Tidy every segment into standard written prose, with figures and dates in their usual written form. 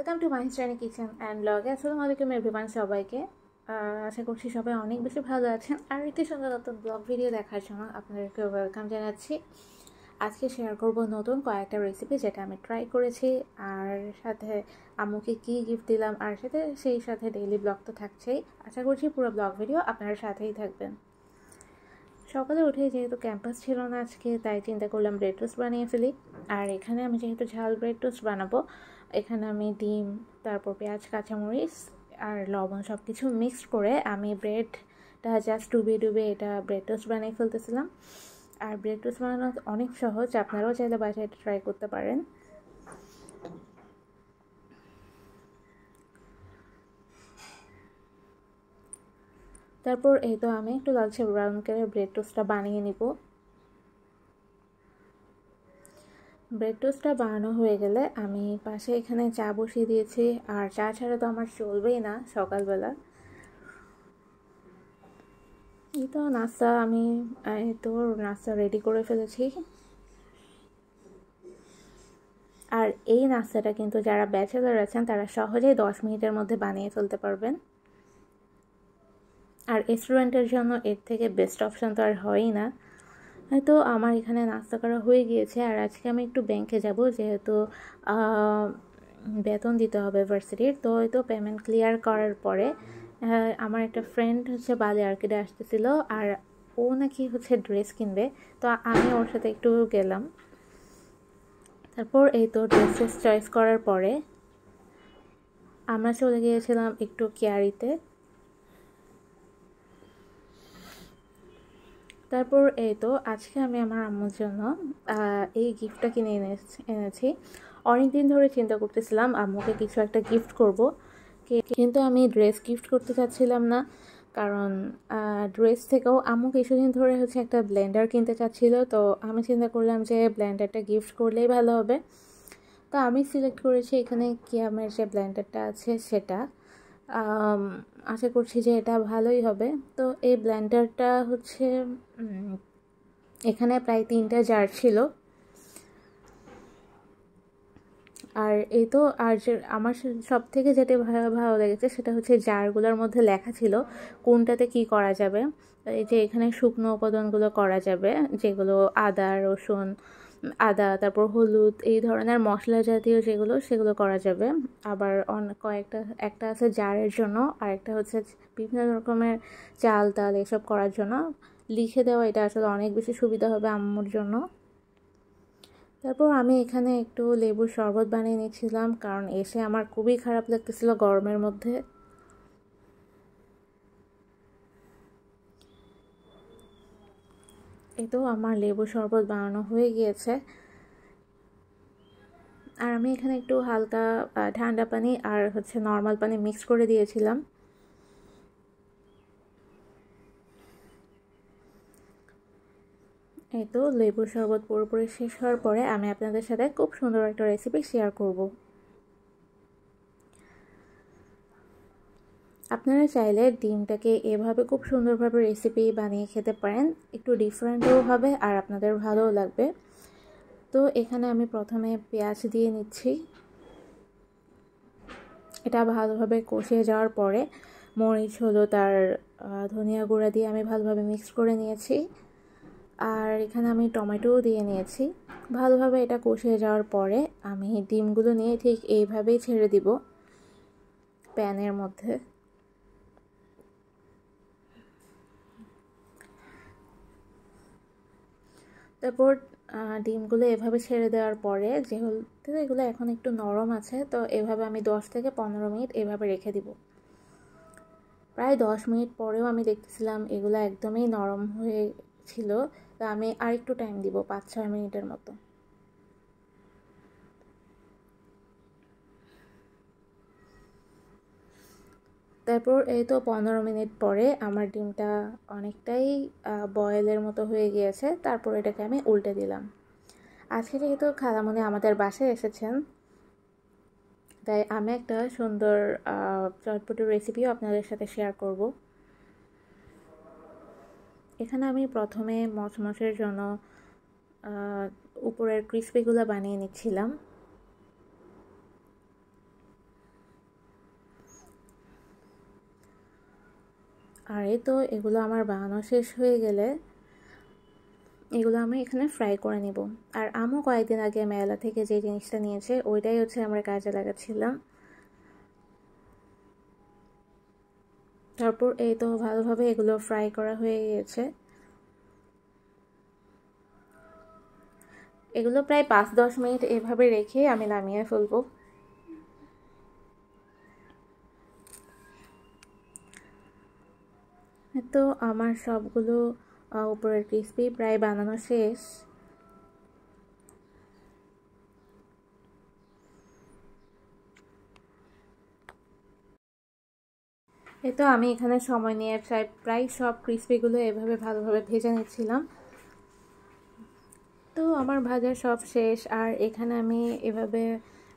Welcome to মাহিশ্রানী kitchen and ব্লগে। আসসালামু আলাইকুম এভরিওয়ান, সবাইকে আশা করছি সবাই অনেক বেশি ভালো আছেন। আর একটি সুন্দর নতুন ব্লগ ভিডিও দেখার জন্য আপনাদেরকে ওয়েলকাম জানাচ্ছি। আজকে শেয়ার করব নতুন কয়েকটা রেসিপি যেটা আমি ট্রাই করেছি, আর সাথে আম্মুকে কী গিফট দিলাম, আর সেই সাথে ডেইলি ব্লগ তো থাকছেই। আশা করছি পুরো ব্লগ ভিডিও আপনার সাথেই থাকবেন। সকালে উঠে যেহেতু ক্যাম্পাস ছিল না আজকে, তাই চিন্তা করলাম ব্রেড টোস্ট বানিয়ে ফেলি। আর এখানে আমি যেহেতু ঝাল ব্রেড টোস্ট বানাবো, এখানে আমি ডিম, তারপর পেঁয়াজ, কাঁচামরিচ আর লবণ সব কিছু মিক্সড করে আমি ব্রেডটা জাস্ট ডুবিয়ে এটা ব্রেড টোস্ট বানিয়ে ফেলতেছিলাম। আর ব্রেড টোস্ট বানানো অনেক সহজ, আপনারাও চাইলে বাসায় এটা ট্রাই করতে পারেন। তারপর এই তো আমি একটু লালচে ব্রাউন কালার ব্রেড টোস্টটা বানিয়ে নিব। ব্রেড টোস্টটা বানানো হয়ে গেলে আমি পাশে এখানে চা বসিয়ে দিয়েছি। আর চা ছাড়া তো আমার চলবেই না সকালবেলা। এই তো নাস্তা রেডি করে ফেলেছি। আর এই নাস্তাটা কিন্তু যারা ব্যাচেলার আছেন তারা সহজেই 10 মিনিটের মধ্যে বানিয়ে ফেলতে পারবেন। আর স্টুডেন্টের জন্য এর থেকে বেস্ট অপশান তো আর হয়ই না। হয়তো আমার এখানে নাস্তা করা হয়ে গিয়েছে। আর আজকে আমি একটু ব্যাংকে যাব, যেহেতু বেতন দিতে হবে ভার্সিটির। তো হয়তো পেমেন্ট ক্লিয়ার করার পরে আমার একটা ফ্রেন্ড বালি আর্কেডে আসতেছিল, আর ও নাকি ড্রেস কিনবে। তো আমি ওর সাথে একটু গেলাম। তারপর এই তো ড্রেসেস চয়েস করার পরে আমরা চলে গিয়েছিলাম একটু কেয়ারিতে। তারপর এই তো আজকে আমি আমার আম্মুর জন্য এই গিফটটা কিনে এনেছি। অনেক দিন ধরে চিন্তা করতেছিলাম আম্মুকে কিছু একটা গিফট করব, কিন্তু আমি ড্রেস গিফট করতে চাচ্ছিলাম না। কারণ ড্রেস থেকেও আম্মু কিছুদিন ধরে একটা ব্লেন্ডার কিনতে চাচ্ছিল। তো আমি চিন্তা করলাম যে ব্লেন্ডারটা গিফট করলেই ভালো হবে। তো আমি সিলেক্ট করেছি এখানে কিয়ামের যে ব্লেন্ডারটা আছে সেটা। আশা করছি যে এটা ভালোই হবে। তো এই ব্লেন্ডারটা এখানে প্রায় 3টা জার ছিল। আর এই তো আর যে আমার সব থেকে যেটা ভালো লেগেছে সেটা জারগুলোর মধ্যে লেখা ছিল কোনটাতে কি করা যাবে। এই যে এখানে শুকনো উপাদানগুলো করা যাবে, যেগুলো আদা, রসুন, তারপর হলুদ, এই ধরনের মশলা জাতীয় সেগুলো করা যাবে। আবার একটা আছে জারের জন্য, আর একটা বিভিন্ন রকমের চাল ডাল এসব করার জন্য লিখে দেওয়া। এটা আসলে অনেক বেশি সুবিধা হবে আম্মুর জন্য। তারপর আমি এখানে একটু লেবুর শরবত বানিয়ে নিয়েছিলাম, কারণ এসে আমার খুবই খারাপ লাগতেছিল গরমের মধ্যে। এই তো আমার লেবুর শরবত বানানো হয়ে গিয়েছে। আর আমি এখানে একটু হালকা ঠান্ডা পানি আর নর্মাল পানি মিক্স করে দিয়েছিলাম। এই তো লেবুর শরবত পুরোপুরি শেষ হওয়ার পরে আমি আপনাদের সাথে খুব সুন্দর একটা রেসিপি শেয়ার করব। আপনারা চাইলে ডিমটাকে এভাবে খুব সুন্দরভাবে রেসিপি বানিয়ে খেতে পারেন। একটু ডিফারেন্টও হবে আর আপনাদের ভালোও লাগবে। তো এখানে আমি প্রথমে পেঁয়াজ দিয়ে নিচ্ছি। এটা ভালোভাবে কষিয়ে যাওয়ার পরে মরিচ, হলুদ আর ধনিয়া গুঁড়া দিয়ে আমি ভালোভাবে মিক্স করে নিয়েছি। আর এখানে আমি টমেটোও দিয়ে নিয়েছি। ভালোভাবে এটা কষিয়ে যাওয়ার পরে আমি ডিমগুলো নিয়ে ঠিক এইভাবেই ছেড়ে দিব প্যানের মধ্যে। তারপর ডিমগুলো এভাবে ছেড়ে দেওয়ার পরে যেহেতু এগুলো এখন একটু নরম আছে, তো এভাবে আমি 10 থেকে 15 মিনিট এভাবে রেখে দিব। প্রায় 10 মিনিট পরেও আমি দেখতেছিলাম এগুলো একদমই নরম হয়েছিল। তো আমি আর একটু টাইম দিব, 5-6 মিনিটের মতো। তারপর এই তো 15 মিনিট পরে আমার ডিমটা অনেকটাই বয়েলের মতো হয়ে গিয়েছে। তারপর এটাকে আমি উল্টে দিলাম। আজকে যেহেতু খালামণি আমাদের বাসায় এসেছেন, তাই আমি একটা সুন্দর চটপটি রেসিপিও আপনাদের সাথে শেয়ার করব। এখানে আমি প্রথমে মচমচের জন্য উপরের ক্রিসপিগুলো বানিয়ে নিচ্ছিলাম। আর এই তো এগুলো আমার বানানো শেষ হয়ে গেলে এগুলো আমি এখানে ফ্রাই করে নিব। আর আম্মু কয়েকদিন আগে মেলা থেকে যে জিনিসটা নিয়েছে ওইটাই হচ্ছে আমরা কাজে লাগাচ্ছিলাম। তারপর এই তো ভালোভাবে এগুলো ফ্রাই করা হয়ে গিয়েছে। এগুলো প্রায় 5-10 মিনিট এভাবে রেখে আমি নামিয়ে ফেলবো। তো আমার সবগুলো উপরের ক্রিসপি প্রায় বানানো শেষ। এই তো আমি এখানে সময় নিয়ে প্রায় সব ক্রিসপিগুলো এভাবে ভালোভাবে ভেজে নিচ্ছিলাম। তো আমার ভাজা সব শেষ, আর এখানে আমি এভাবে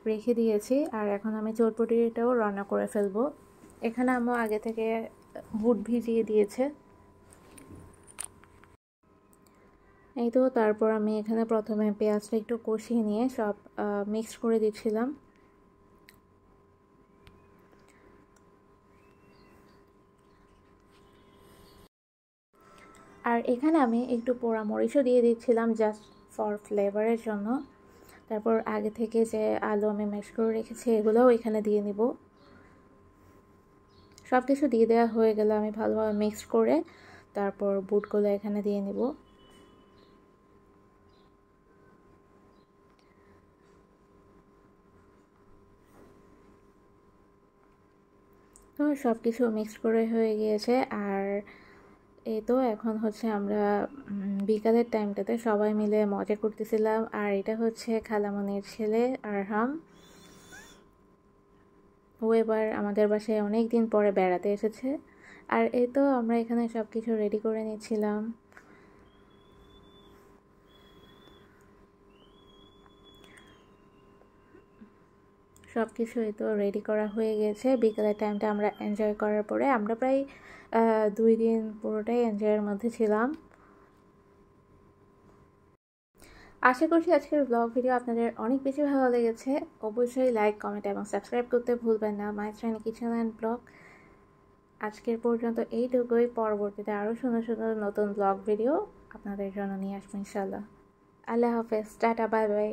রেখে দিয়েছি। আর এখন আমি চটপটিটাও রান্না করে ফেলবো। এখানে আম্মু আগে থেকে বুট ভিজিয়ে দিয়েছে। এই তো তারপর আমি এখানে প্রথমে পেঁয়াজটা একটু কষিয়ে নিয়ে সব মিক্স করে দিচ্ছিলাম। আর এখানে আমি একটু পোড়া মরিচও দিয়ে দিচ্ছিলাম জাস্ট ফর ফ্লেভারের জন্য। তারপর আগে থেকে যে আলু আমি ম্যাশ করে রেখেছি এগুলোও এখানে দিয়ে নিব। সব কিছু দিয়ে দেওয়া হয়ে গেলে আমি ভালোভাবে মিক্স করে তারপর বুটগুলো এখানে দিয়ে নিব। তো সব কিছু মিক্স করে হয়ে গিয়েছে। আর এই তো এখন হচ্ছে আমরা বিকালের টাইমটাতে সবাই মিলে মজা করতেছিলাম। আর এটা হচ্ছে খালামণির ছেলে আরহাম। ও এবার আমাদের বাসায় অনেক দিন পরে বেড়াতে এসেছে। আর এই তো আমরা এখানে সব কিছু রেডি করে নিচ্ছিলাম। সব কিছু এই তো রেডি করা হয়ে গেছে। বিকেলের টাইমটা আমরা এনজয় করার পরে আমরা প্রায় 2 দিন পুরোটাই এনজয়ের মধ্যে ছিলাম। আশা করছি আজকের ব্লগ ভিডিও আপনাদের অনেক বেশি ভালো লেগেছে। অবশ্যই লাইক, কমেন্ট এবং সাবস্ক্রাইব করতে ভুলবেন না। মাই ট্রাইনি কিচেন অ্যান্ড ব্লগ আজকের পর্যন্ত এইটুকুই। পরবর্তীতে আরও সুন্দর সুন্দর নতুন ব্লগ ভিডিও আপনাদের জন্য নিয়ে আসবো ইনশাল্লাহ। আল্লাহ হাফেজ, টাটা, বাই বাই।